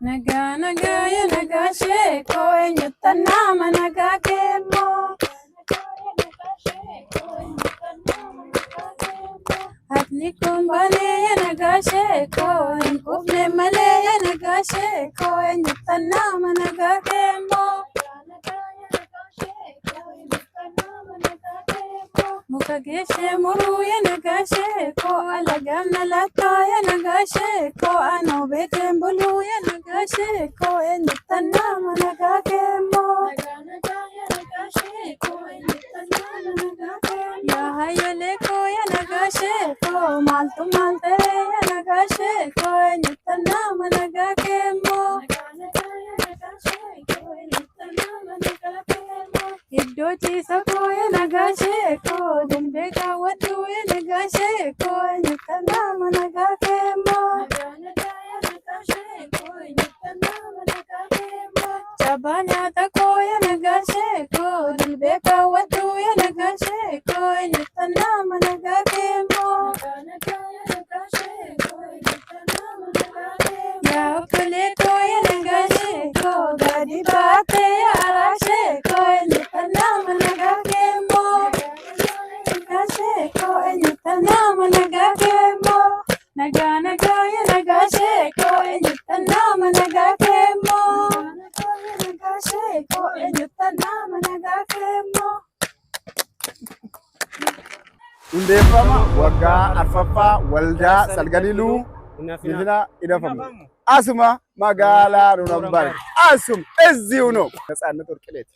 naga naga ya naga sheko enyutana managa kemo atni kumbale ya naga sheko enkufne male ya naga sheko enyutana managa kemo mukageshe muru ya naga sheko alagana lata ya naga sheko anobete mbulu ya naga sheko enyutana managa kemo ya hayale ko ya naga sheko maltu malte ya naga sheko enyutana managa kemo Idoti sako ya naga sheko dimbeka wadu ya naga sheko enyutana managa kemo Chabanya tako ya naga sheko dimbeka wadu ya naga sheko enyutana managa kemo Ya kuleto ya naga sheko gadi bate ya ara sheko enyutana managa kemo naga sheko enyutana managa kemo naga naga ya naga sheko enyutana managa kemo naga sheko enyutana managa kemo Hundeeffama waggaa arfaffaa waldaa Salgaliluu Ifina idafama asuma magaalaa Runambar asum eziu ነው ነፃነት ወርቅሌት